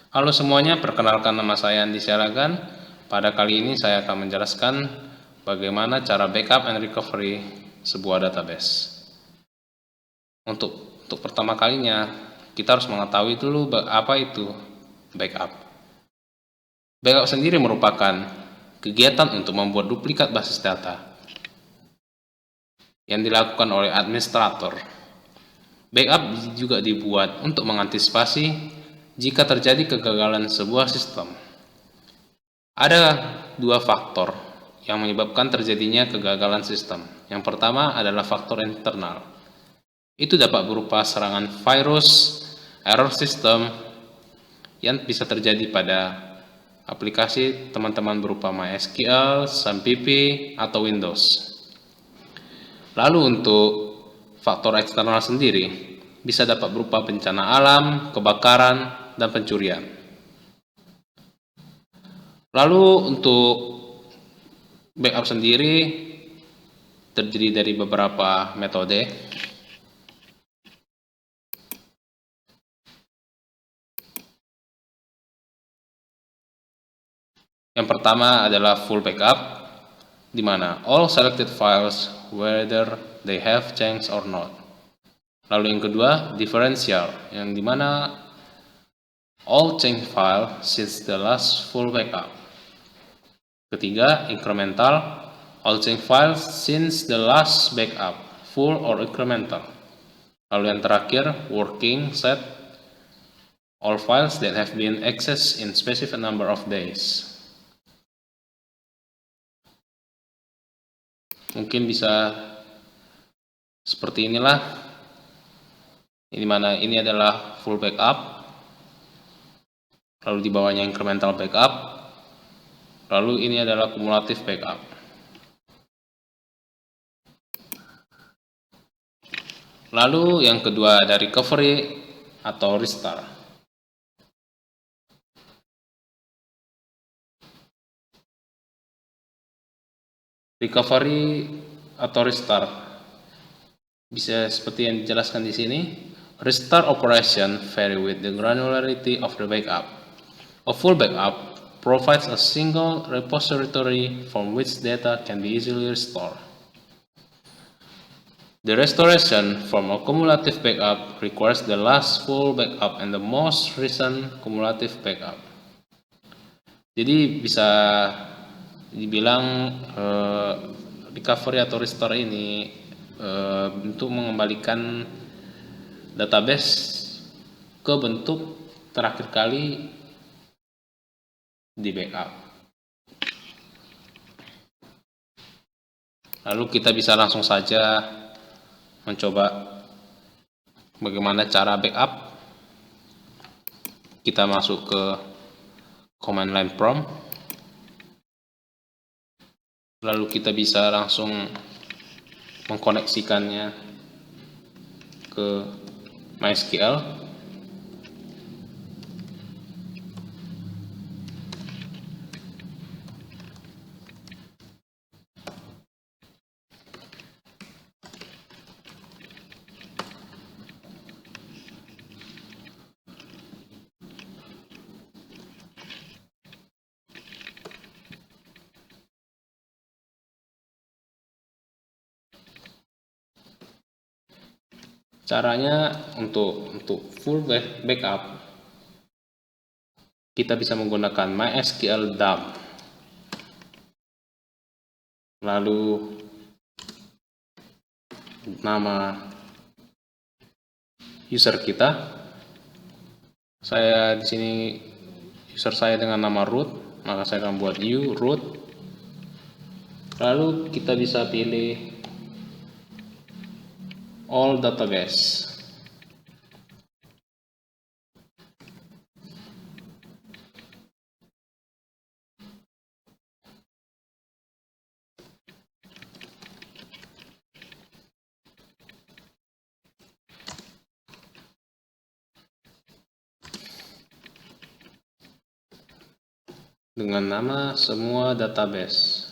Halo semuanya, perkenalkan nama saya Andi Sialagan. Pada kali ini saya akan menjelaskan bagaimana cara backup and recovery sebuah database. Untuk pertama kalinya, kita harus mengetahui dulu apa itu backup. Backup sendiri merupakan kegiatan untuk membuat duplikat basis data yang dilakukan oleh administrator. Backup juga dibuat untuk mengantisipasi jika terjadi kegagalan sebuah sistem. Ada dua faktor yang menyebabkan terjadinya kegagalan sistem. Yang pertama adalah faktor internal. Itu dapat berupa serangan virus, error sistem yang bisa terjadi pada aplikasi teman-teman berupa MySQL, SAMPP, atau Windows. Lalu untuk faktor eksternal sendiri, bisa dapat berupa bencana alam, kebakaran, dan pencurian. Lalu untuk backup sendiri terdiri dari beberapa metode. Yang pertama adalah full backup, di mana all selected files whether they have changed or not. Lalu yang kedua, differential, yang dimana all changed file since the last full backup. Ketiga, incremental, all changed files since the last backup, full or incremental. Lalu yang terakhir, working set, all files that have been accessed in specific number of days. Mungkin bisa seperti inilah, di mana ini adalah full backup, lalu di bawahnya incremental backup, lalu ini adalah cumulative backup. Lalu yang kedua ada recovery atau restart. Recovery atau restart bisa seperti yang dijelaskan di sini. Restart operation vary with the granularity of the backup. A full backup provides a single repository from which data can be easily restored. The restoration from a cumulative backup requires the last full backup and the most recent cumulative backup. Jadi bisa dibilang recovery atau restore ini untuk mengembalikan database ke bentuk terakhir kali di backup. Lalu kita bisa langsung saja mencoba bagaimana cara backup. Kita masuk ke command line prompt, lalu kita bisa langsung mengkoneksikannya ke MySQL. Caranya untuk full backup, kita bisa menggunakan MySQL dump. Lalu nama user kita. Saya di sini user saya dengan nama root, maka saya akan buat root. Lalu kita bisa pilih all database. Dengan nama semua database.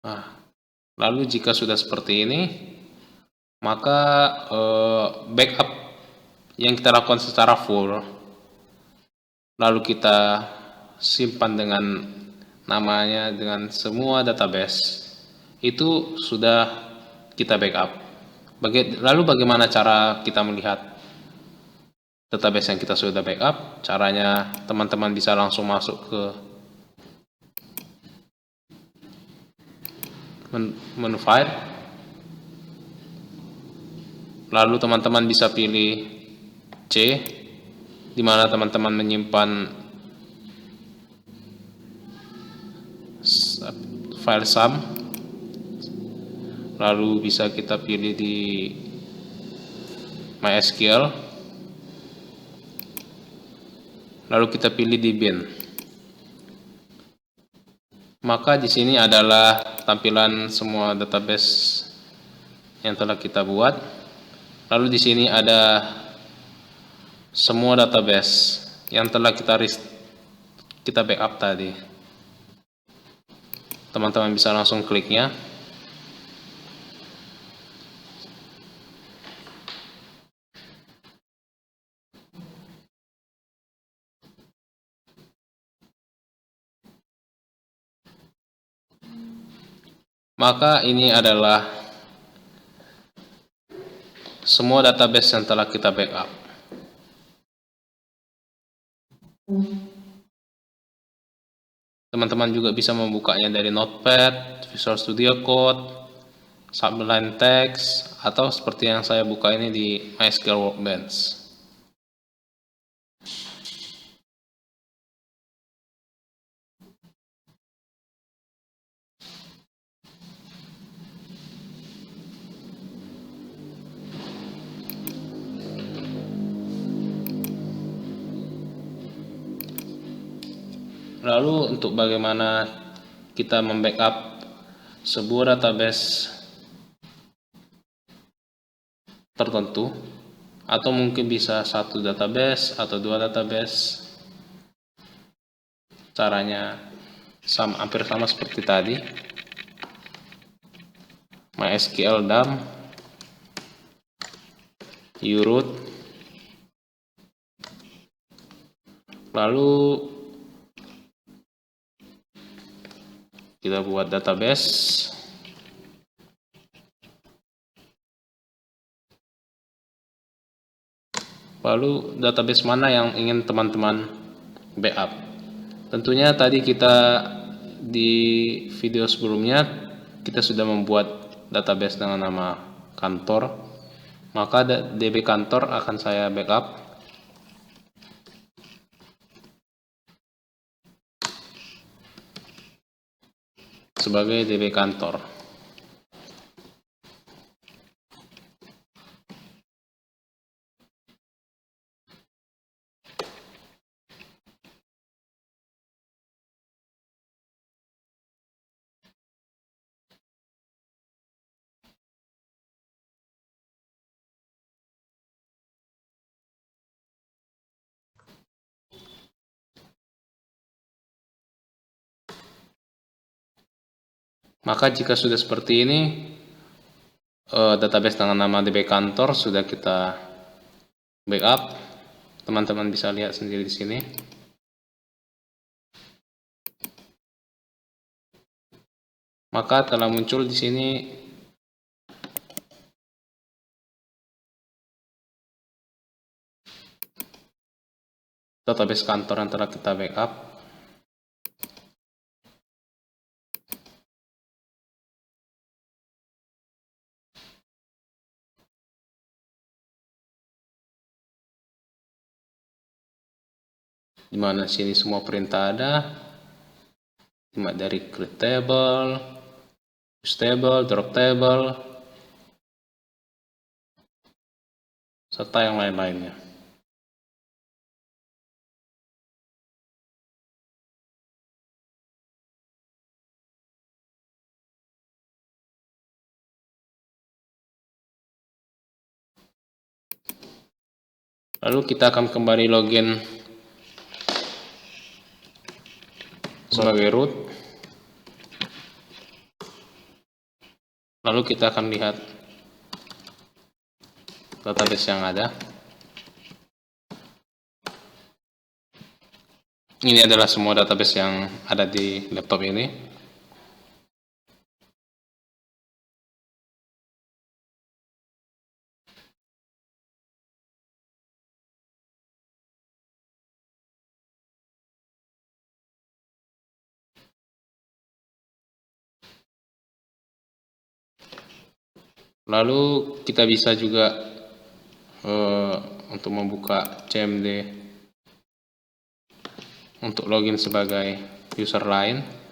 Nah, lalu jika sudah seperti ini, maka backup yang kita lakukan secara full, lalu kita simpan dengan namanya, dengan semua database, itu sudah kita backup. Lalu bagaimana cara kita melihat database yang kita sudah backup? Caranya teman-teman bisa langsung masuk ke menu file, lalu teman-teman bisa pilih C, di mana teman-teman menyimpan file sum, lalu bisa kita pilih di MySQL, lalu kita pilih di bin. Maka di sini adalah tampilan semua database yang telah kita buat. Lalu di sini ada semua database yang telah kita backup tadi. Teman-teman bisa langsung kliknya. Maka ini adalah semua database yang telah kita backup. Teman-teman juga bisa membukanya dari Notepad, Visual Studio Code, Sublime Text, atau seperti yang saya buka ini di MySQL Workbench. Lalu untuk bagaimana kita membackup sebuah database tertentu, atau mungkin bisa satu database atau dua database, caranya hampir sama seperti tadi. MySQL dump, uroot, lalu kita buat database, lalu database mana yang ingin teman-teman backup. Tentunya tadi kita di video sebelumnya kita sudah membuat database dengan nama kantor, maka DB kantor akan saya backup. Sebagai DB kantor. Maka jika sudah seperti ini, database dengan nama DB kantor sudah kita backup. Teman-teman bisa lihat sendiri di sini. Maka telah muncul di sini database kantor yang telah kita backup. Di mana sini semua perintah ada, dari create table, use table, drop table, serta yang lain-lainnya. Lalu kita akan kembali login sebagai root. Lalu kita akan lihat database yang ada. Ini adalah semua database yang ada di laptop ini. Lalu kita bisa juga untuk membuka CMD untuk login sebagai user lain.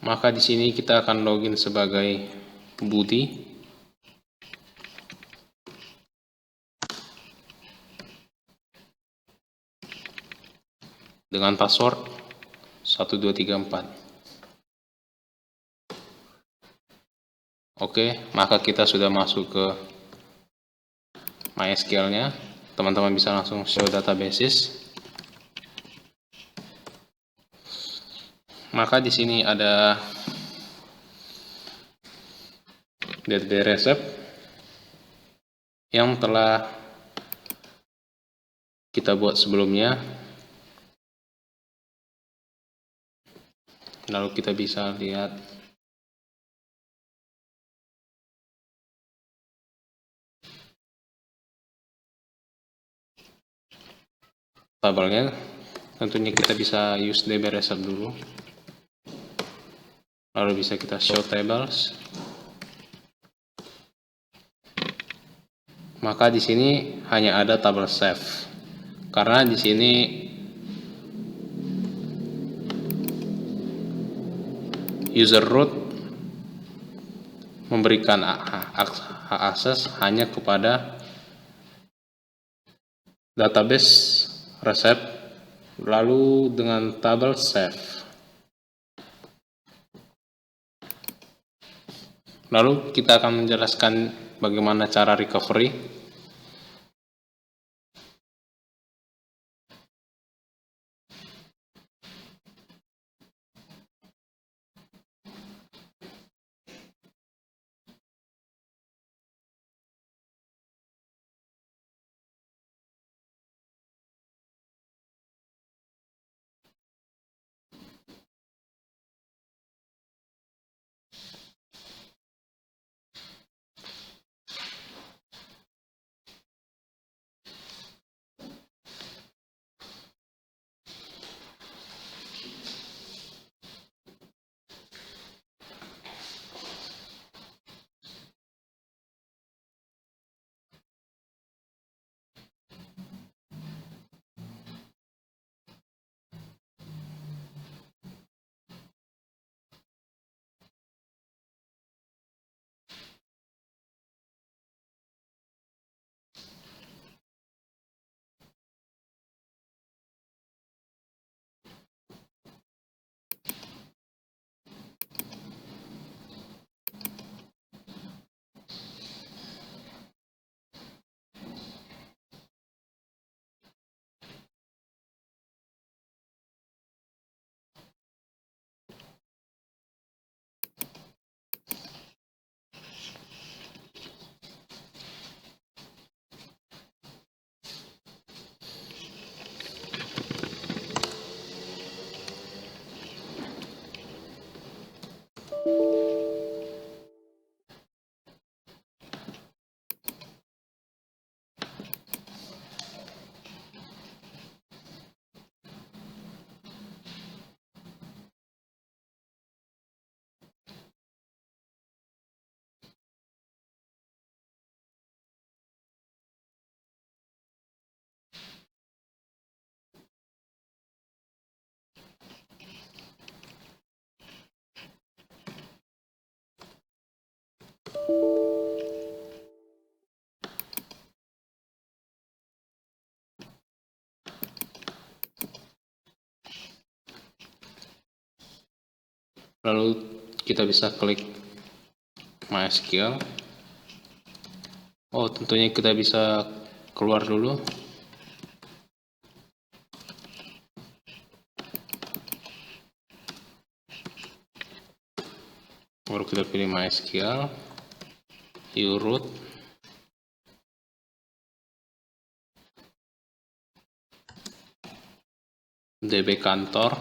Maka di sini kita akan login sebagai Budi. Dengan password 1234. Oke, maka kita sudah masuk ke MySQL-nya. Teman-teman bisa langsung show databases. Maka di sini ada database recipe yang telah kita buat sebelumnya. Lalu kita bisa lihat tabelnya. Tentunya kita bisa use DB recipe dulu. Lalu bisa kita show tables. Maka di sini hanya ada tabel save. Karena di sini user root memberikan hak akses hanya kepada database resep, lalu dengan tabel save. Lalu kita akan menjelaskan bagaimana cara recovery. Lalu kita bisa klik MySQL. Oh, tentunya kita bisa keluar dulu. Baru kita pilih MySQL, uroot, db kantor,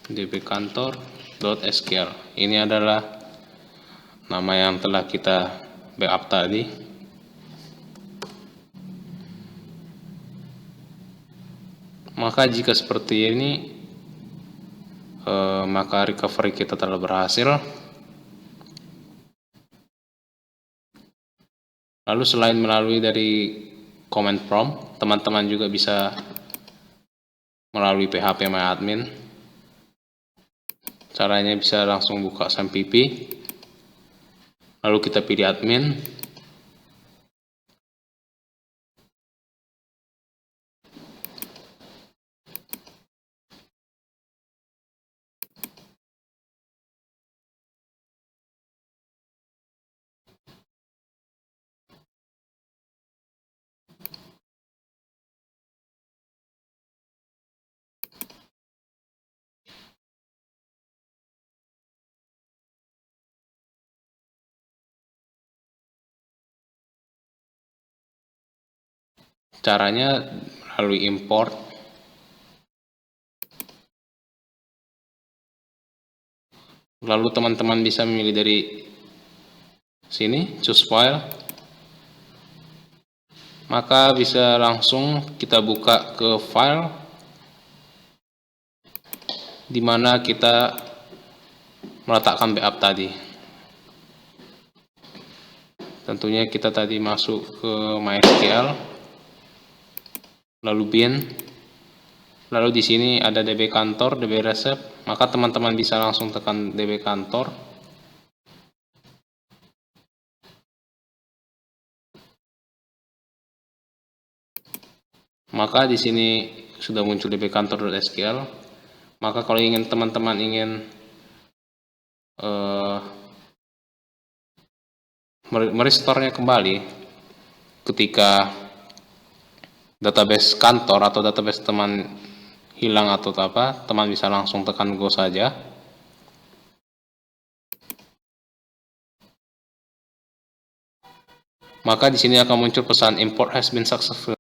dbkantor.sql. Ini adalah nama yang telah kita backup tadi. Maka jika seperti ini, maka recovery kita telah berhasil. Lalu selain melalui dari command prompt, teman-teman juga bisa melalui phpMyAdmin. Caranya bisa langsung buka SAMPP, lalu kita pilih admin, caranya melalui import, lalu teman-teman bisa memilih dari sini choose file, maka bisa langsung kita buka ke file di mana kita meletakkan backup tadi. Tentunya kita tadi masuk ke MySQL, lalu bin, lalu di sini ada db kantor, db resep, maka teman-teman bisa langsung tekan db kantor. Maka di sini sudah muncul db kantor.sql. Maka kalau ingin teman-teman ingin merestore-nya kembali ketika database kantor atau database teman hilang atau apa, teman bisa langsung tekan go saja. Maka di sini akan muncul pesan import has been successful.